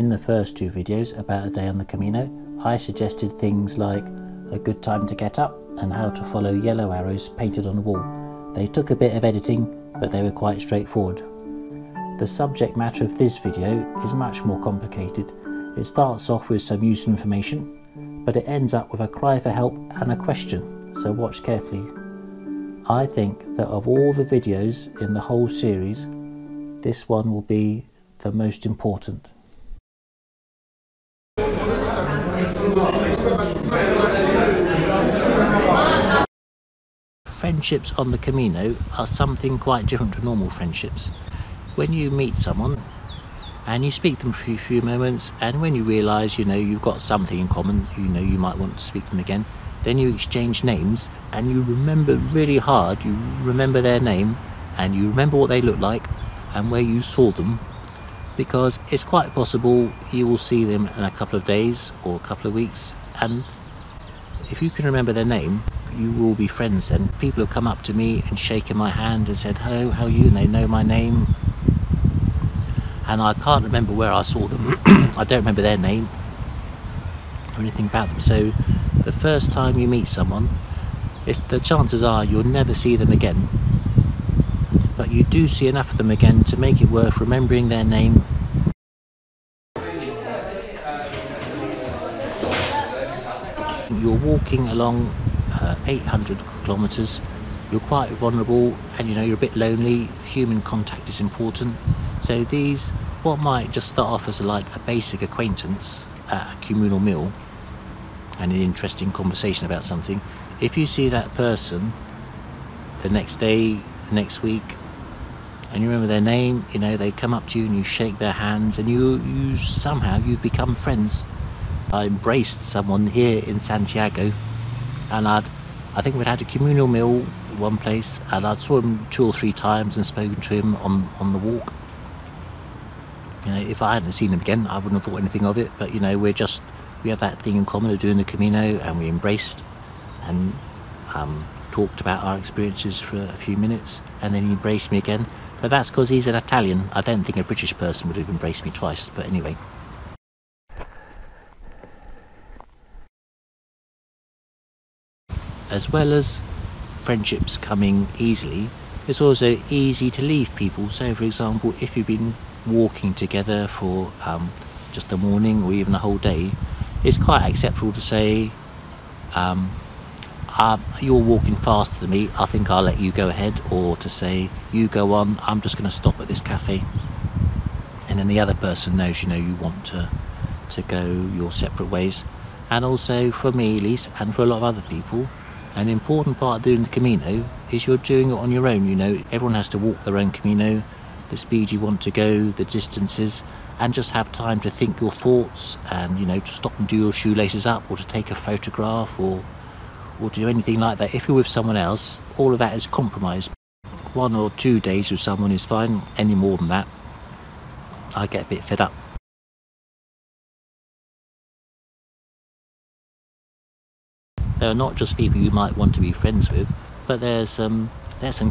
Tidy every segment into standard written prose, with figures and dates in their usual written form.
In the first two videos about a day on the Camino, I suggested things like a good time to get up and how to follow yellow arrows painted on the wall. They took a bit of editing, but they were quite straightforward. The subject matter of this video is much more complicated. It starts off with some useful information, but it ends up with a cry for help and a question, so watch carefully. I think that of all the videos in the whole series, this one will be the most important. Friendships on the Camino are something quite different to normal friendships. When you meet someone and you speak to them for a few moments, and when you realise you've got something in common, you might want to speak to them again, then you exchange names and you remember really hard, you remember their name and you remember what they look like and where you saw them, because it's quite possible you will see them in a couple of days or a couple of weeks, and if you can remember their name, you will be friends then. People have come up to me and shaken my hand and said, "Hello, how are you?" and they know my name, and I can't remember where I saw them. I don't remember their name or anything about them. So the first time you meet someone, the chances are you'll never see them again, but you do see enough of them again to make it worth remembering their name. You're walking along 800 kilometers, you're quite vulnerable, and you're a bit lonely. Human contact is important. So these, what might just start off as a basic acquaintance at a communal meal and an interesting conversation about something, if you see that person the next day, the next week, and you remember their name, they come up to you and you shake their hands, and you've become friends. I embraced someone here in Santiago, and I think we'd had a communal meal at one place, and I'd saw him 2 or 3 times and spoken to him on the walk. If I hadn't seen him again, I wouldn't have thought anything of it, but we have that thing in common of doing the Camino, and we embraced and talked about our experiences for a few minutes, and then he embraced me again. But that's because he's an Italian. I don't think a British person would have embraced me twice, but anyway. As well as friendships coming easily, it's also easy to leave people. So for example, if you've been walking together for just a morning or even a whole day, it's quite acceptable to say, you're walking faster than me, I think I'll let you go ahead, or to say, you go on, I'm just going to stop at this cafe. And then the other person knows you want to go your separate ways. And also for me at least, and for a lot of other people, an important part of doing the Camino is you're doing it on your own. Everyone has to walk their own Camino, the speed you want to go, the distances, and just have time to think your thoughts, and to stop and do your shoelaces up, or to take a photograph, or do anything like that. If you're with someone else, all of that is compromised. 1 or 2 days with someone is fine. Any more than that, I get a bit fed up. There are not just people you might want to be friends with, but there's some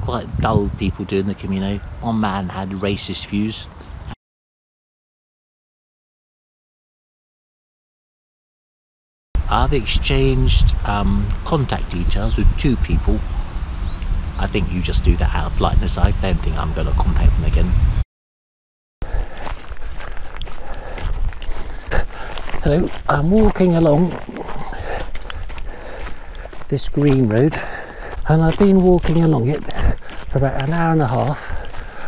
quite dull people doing the Camino. One man had racist views. I've exchanged contact details with 2 people. I think you just do that out of politeness. I don't think I'm going to contact them again. Hello, I'm walking along this green road, and I've been walking along it for about an hour and a half,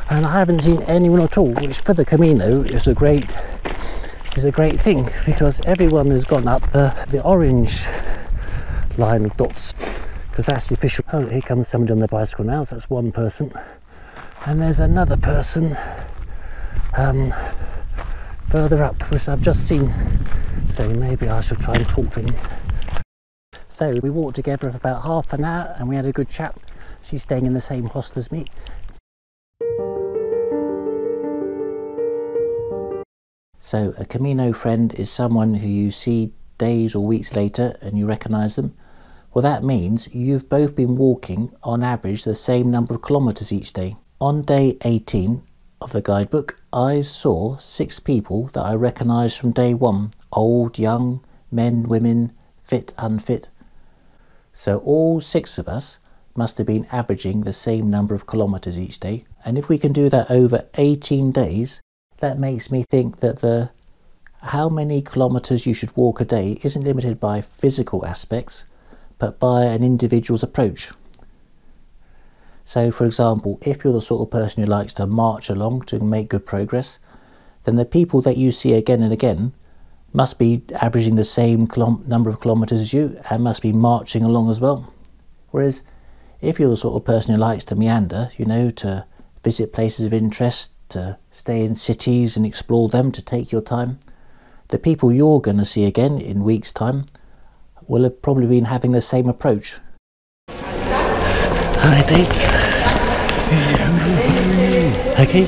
and I haven't seen anyone at all, which for the Camino is a great thing, because everyone has gone up the orange line of dots, because that's the official. Oh, here comes somebody on their bicycle now, so that's one person, and there's another person further up, which I've just seen, so maybe I should try and talk to him. So we walked together for about half an hour and we had a good chat. She's staying in the same hostel as me. So a Camino friend is someone who you see days or weeks later and you recognise them. Well, that means you've both been walking on average the same number of kilometres each day. On day 18, of the guidebook, I saw 6 people that I recognised from day one. Old, young, men, women, fit, unfit. So all 6 of us must have been averaging the same number of kilometres each day. And if we can do that over 18 days, that makes me think that how many kilometres you should walk a day isn't limited by physical aspects, but by an individual's approach. So for example, if you're the sort of person who likes to march along to make good progress, then the people that you see again and again must be averaging the same number of kilometres as you and must be marching along as well. Whereas if you're the sort of person who likes to meander, you know, to visit places of interest, to stay in cities and explore them, to take your time, the people you're going to see again in weeks' time will have probably been having the same approach. Hi, Dave. Okay.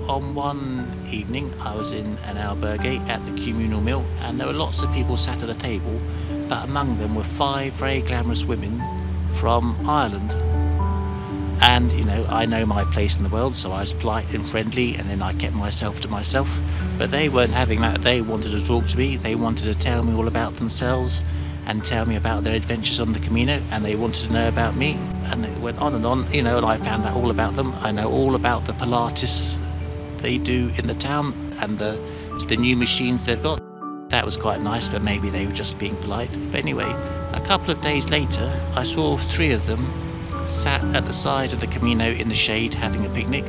On one evening I was in an albergue at the communal meal, and there were lots of people sat at the table, but among them were 5 very glamorous women from Ireland. And you know, I know my place in the world, so I was polite and friendly, and then I kept myself to myself. But they weren't having that. They wanted to talk to me, they wanted to tell me all about themselves and tell me about their adventures on the Camino, and they wanted to know about me, and it went on, you know, and I found out all about them. I know all about the Pilates they do in the town and the new machines they've got. That was quite nice, but maybe they were just being polite. But anyway, a couple of days later I saw 3 of them sat at the side of the Camino in the shade having a picnic,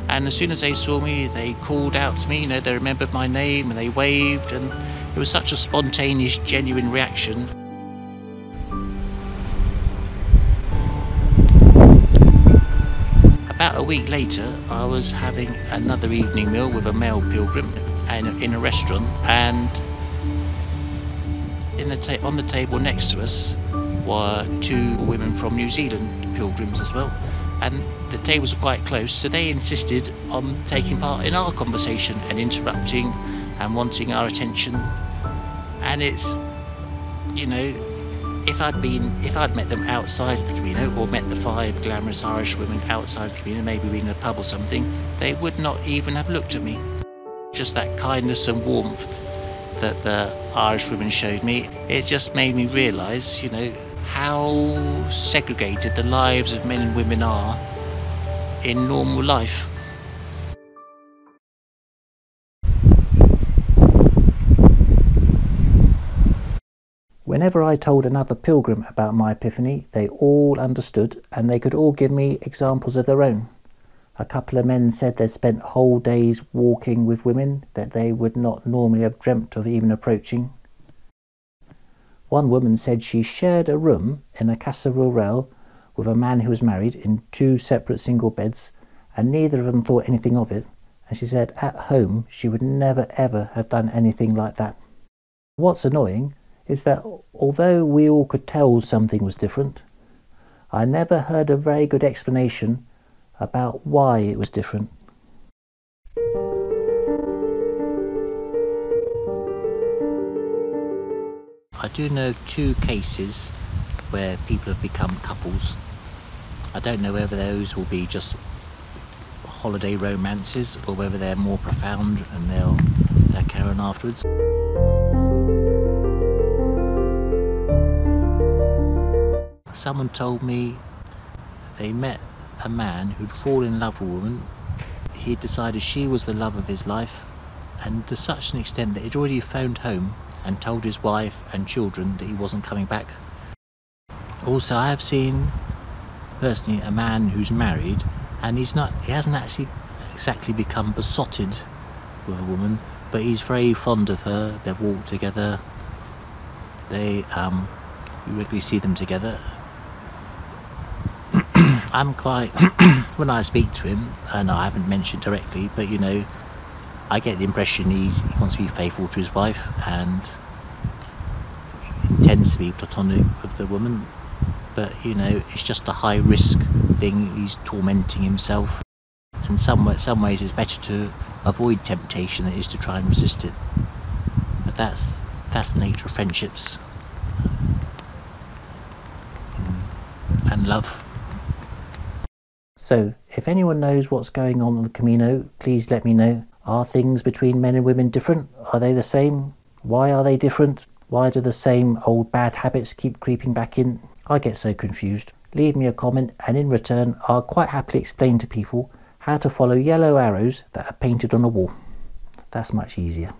and as soon as they saw me they called out to me, you know, they remembered my name and they waved, and it was such a spontaneous, genuine reaction. About a week later I was having another evening meal with a male pilgrim in a restaurant, and on the table next to us were 2 women from New Zealand, pilgrims as well, and the tables were quite close, so they insisted on taking part in our conversation and interrupting and wanting our attention. And it's, you know, if I'd met them outside of the Camino, or met the 5 glamorous Irish women outside of the Camino, maybe in a pub or something, they would not even have looked at me. Just that kindness and warmth that the Irish women showed me, it just made me realise, you know, how segregated the lives of men and women are in normal life. Whenever I told another pilgrim about my epiphany, they all understood, and they could all give me examples of their own. A couple of men said they'd spent whole days walking with women that they would not normally have dreamt of even approaching. One woman said she shared a room in a Casa Rural with a man who was married in 2 separate single beds, and neither of them thought anything of it, and she said at home she would never ever have done anything like that. What's annoying is that although we all could tell something was different, I never heard a very good explanation about why it was different. I do know 2 cases where people have become couples. I don't know whether those will be just holiday romances or whether they're more profound and they'll carry on afterwards. Someone told me they met a man who'd fallen in love with a woman. He'd decided she was the love of his life, and to such an extent that he'd already phoned home and told his wife and children that he wasn't coming back. Also, I have seen personally a man who's married, and he hasn't actually exactly become besotted with a woman, but he's very fond of her. They've walked together, you regularly see them together. I'm quite, when I speak to him, and I haven't mentioned directly, but you know, I get the impression he wants to be faithful to his wife and intends to be platonic with the woman, but you know, it's just a high risk thing. He's tormenting himself and some ways it's better to avoid temptation than it is to try and resist it. But that's the nature of friendships and love. So if anyone knows what's going on the Camino, please let me know. Are things between men and women different? Are they the same? Why are they different? Why do the same old bad habits keep creeping back in? I get so confused. Leave me a comment, and in return I'll quite happily explain to people how to follow yellow arrows that are painted on a wall. That's much easier.